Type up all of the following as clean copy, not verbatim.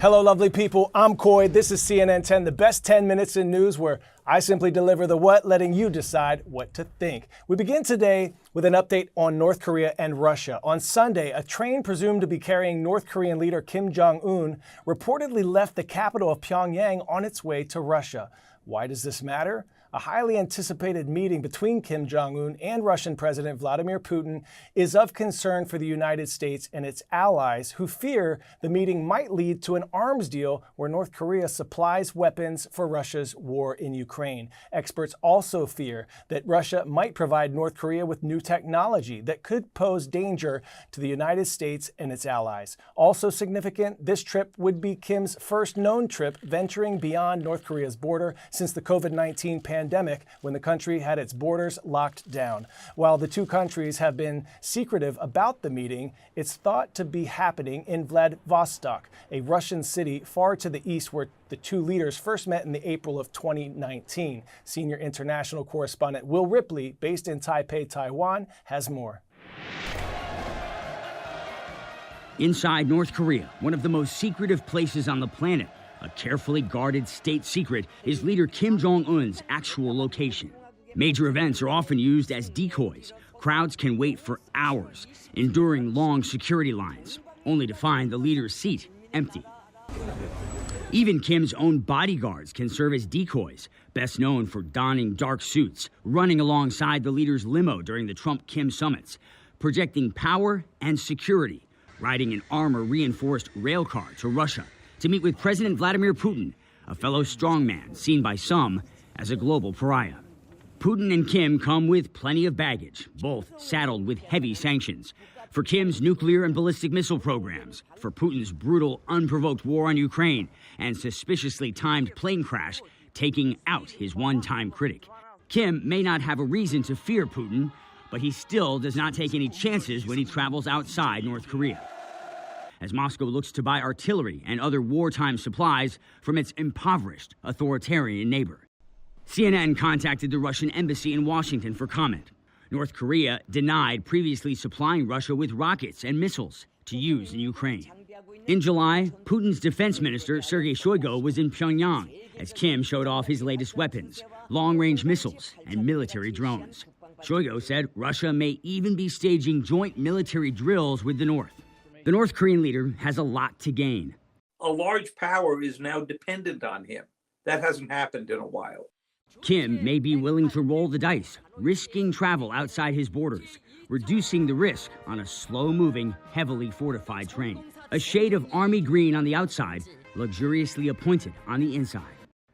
Hello, lovely people. I'm Coy. This is CNN 10, the best 10 minutes in news where I simply deliver the what, letting you decide what to think. We begin today with an update on North Korea and Russia. On Sunday, a train presumed to be carrying North Korean leader Kim Jong-un reportedly left the capital of Pyongyang on its way to Russia. Why does this matter? A highly anticipated meeting between Kim Jong-un and Russian President Vladimir Putin is of concern for the United States and its allies, who fear the meeting might lead to an arms deal where North Korea supplies weapons for Russia's war in Ukraine. Experts also fear that Russia might provide North Korea with new technology that could pose danger to the United States and its allies. Also significant, this trip would be Kim's first known trip venturing beyond North Korea's border since the COVID-19 pandemic, when the country had its borders locked down. While the two countries have been secretive about the meeting, it's thought to be happening in Vladivostok, a Russian city far to the east where the two leaders first met in the April of 2019. Senior international correspondent Will Ripley, based in Taipei, Taiwan, has more. Inside North Korea, one of the most secretive places on the planet, a carefully guarded state secret is leader Kim Jong-un's actual location. Major events are often used as decoys. Crowds can wait for hours, enduring long security lines, only to find the leader's seat empty. Even Kim's own bodyguards can serve as decoys, best known for donning dark suits, running alongside the leader's limo during the Trump-Kim summits, projecting power and security, riding an armor-reinforced rail car to Russia to meet with President Vladimir Putin, a fellow strongman seen by some as a global pariah. Putin and Kim come with plenty of baggage, both saddled with heavy sanctions. For Kim's nuclear and ballistic missile programs, for Putin's brutal, unprovoked war on Ukraine, and suspiciously timed plane crash taking out his one-time critic. Kim may not have a reason to fear Putin, but he still does not take any chances when he travels outside North Korea, as Moscow looks to buy artillery and other wartime supplies from its impoverished authoritarian neighbor. CNN contacted the Russian embassy in Washington for comment. North Korea denied previously supplying Russia with rockets and missiles to use in Ukraine. In July, Putin's defense minister, Sergei Shoigu, was in Pyongyang as Kim showed off his latest weapons, long-range missiles and military drones. Shoigu said Russia may even be staging joint military drills with the North. The North Korean leader has a lot to gain. A large power is now dependent on him. That hasn't happened in a while. Kim may be willing to roll the dice, risking travel outside his borders, reducing the risk on a slow-moving, heavily fortified train. A shade of army green on the outside, luxuriously appointed on the inside.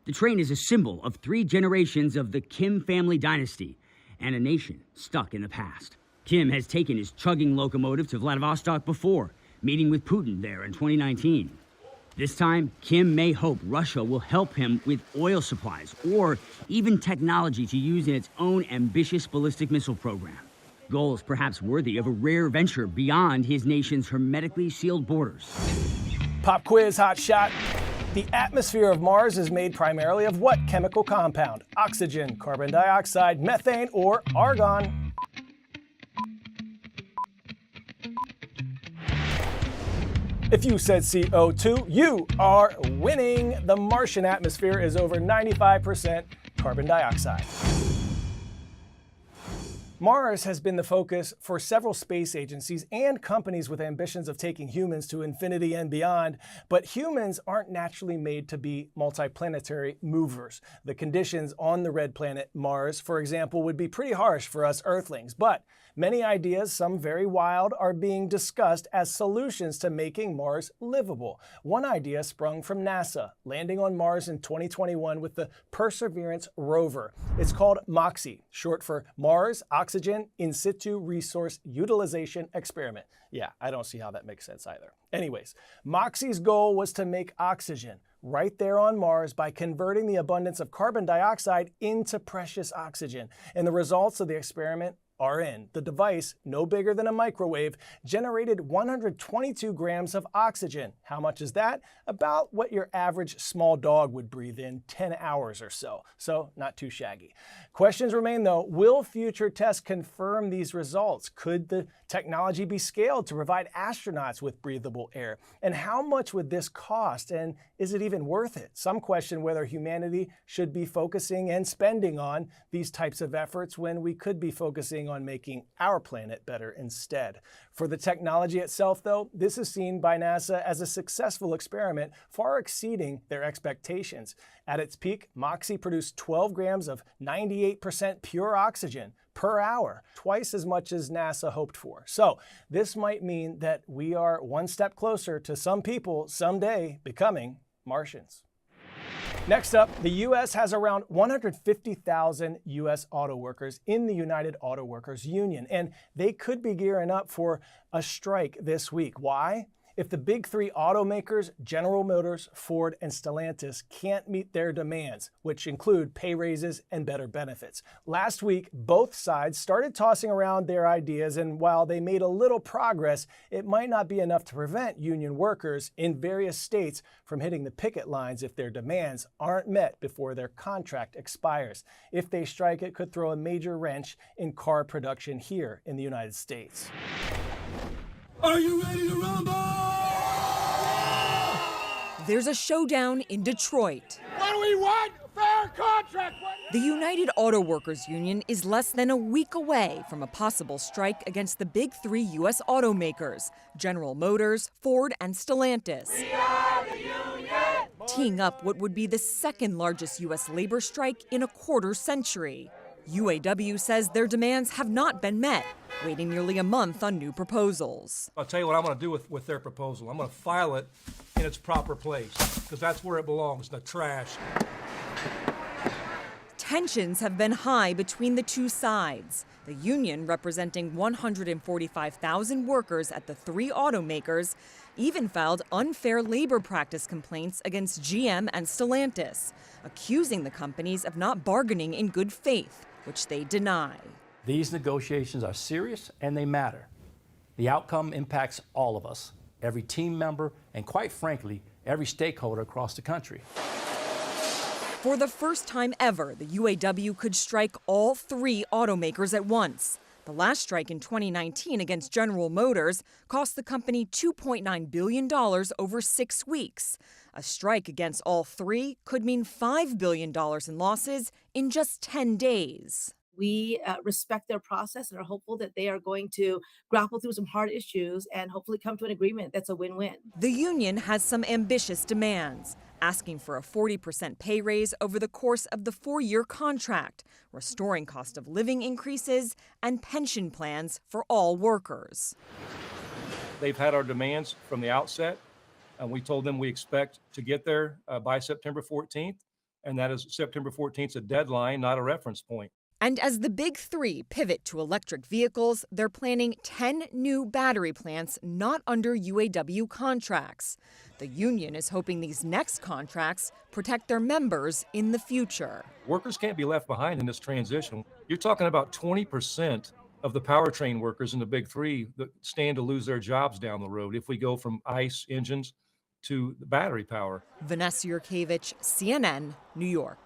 The train is a symbol of 3 generations of the Kim family dynasty and a nation stuck in the past. Kim has taken his chugging locomotive to Vladivostok before, meeting with Putin there in 2019. This time, Kim may hope Russia will help him with oil supplies or even technology to use in its own ambitious ballistic missile program. Goals perhaps worthy of a rare venture beyond his nation's hermetically sealed borders. Pop quiz, hot shot. The atmosphere of Mars is made primarily of what chemical compound? Oxygen, carbon dioxide, methane, or argon? If you said CO2, you are winning. The Martian atmosphere is over 95% carbon dioxide. Mars has been the focus for several space agencies and companies with ambitions of taking humans to infinity and beyond, but humans aren't naturally made to be multiplanetary movers. The conditions on the red planet Mars, for example, would be pretty harsh for us Earthlings, but many ideas, some very wild, are being discussed as solutions to making Mars livable. One idea sprung from NASA, landing on Mars in 2021 with the Perseverance rover. It's called MOXIE, short for Mars Oxygen In Situ Resource Utilization Experiment. Yeah, I don't see how that makes sense either. Anyways, MOXIE's goal was to make oxygen right there on Mars by converting the abundance of carbon dioxide into precious oxygen. And the results of the experiment are in. The device, no bigger than a microwave, generated 122 grams of oxygen. How much is that? About what your average small dog would breathe in 10 hours or so. So not too shaggy. Questions remain though. Will future tests confirm these results? Could the technology be scaled to provide astronauts with breathable air? And how much would this cost? And is it even worth it? Some question whether humanity should be focusing and spending on these types of efforts when we could be focusing on making our planet better instead. For the technology itself, though, this is seen by NASA as a successful experiment, far exceeding their expectations. At its peak, MOXIE produced 12 grams of 98% pure oxygen per hour, twice as much as NASA hoped for. So this might mean that we are one step closer to some people someday becoming Martians. Next up, the U.S. has around 150,000 U.S. auto workers in the United Auto Workers Union, and they could be gearing up for a strike this week. Why? If the big three automakers, General Motors, Ford, and Stellantis, can't meet their demands, which include pay raises and better benefits. Last week, both sides started tossing around their ideas, and while they made a little progress, it might not be enough to prevent union workers in various states from hitting the picket lines if their demands aren't met before their contract expires. If they strike, it could throw a major wrench in car production here in the United States. Are you ready to rumble? There's a showdown in Detroit. What do we want? A fair contract! The United Auto Workers Union is less than a week away from a possible strike against the big three U.S. automakers, General Motors, Ford, and Stellantis. We are the union! Teeing up what would be the second largest U.S. labor strike in a quarter century. UAW says their demands have not been met, waiting nearly a month on new proposals. I'll tell you what I'm going to do with their proposal. I'm going to file it in its proper place, because that's where it belongs, the trash. Tensions have been high between the two sides. The union, representing 145,000 workers at the three automakers, even filed unfair labor practice complaints against GM and Stellantis, accusing the companies of not bargaining in good faith, which they deny. These negotiations are serious and they matter. The outcome impacts all of us, every team member, and quite frankly, every stakeholder across the country. For the first time ever, the UAW could strike all three automakers at once. The last strike in 2019 against General Motors cost the company $2.9 billion over 6 weeks. A strike against all three could mean $5 billion in losses in just 10 days. We respect their process and are hopeful that they are going to grapple through some hard issues and hopefully come to an agreement that's a win-win. The union has some ambitious demands, asking for a 40% pay raise over the course of the 4-year contract, restoring cost of living increases, and pension plans for all workers. They've had our demands from the outset, and we told them we expect to get there by September 14th, and that is September 14th is a deadline, not a reference point. And as the big three pivot to electric vehicles, they're planning 10 new battery plants not under UAW contracts. The union is hoping these next contracts protect their members in the future. Workers can't be left behind in this transition. You're talking about 20% of the powertrain workers in the big three that stand to lose their jobs down the road if we go from ICE engines to the battery power. Vanessa Yurkevich, CNN, New York.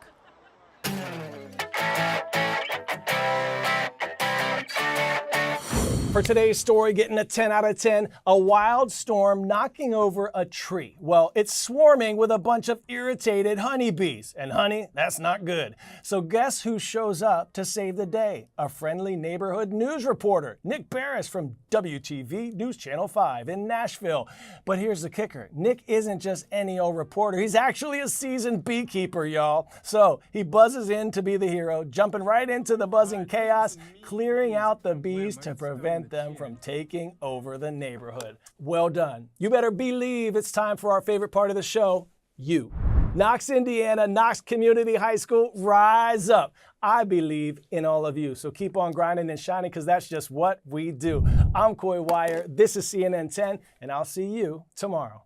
For today's story, getting a 10 out of 10, a wild storm knocking over a tree. Well, it's swarming with a bunch of irritated honeybees. And honey, that's not good. So guess who shows up to save the day? A friendly neighborhood news reporter, Nick Barris from WTV News Channel 5 in Nashville. But here's the kicker. Nick isn't just any old reporter. He's actually a seasoned beekeeper, y'all. So he buzzes in to be the hero, jumping right into the buzzing chaos, clearing out the bees to prevent them from taking over the neighborhood. Well done. You better believe it's time for our favorite part of the show, you. Knox, Indiana, Knox Community High School, rise up. I believe in all of you. So keep on grinding and shining because that's just what we do. I'm Coy Wire. This is CNN 10, and I'll see you tomorrow.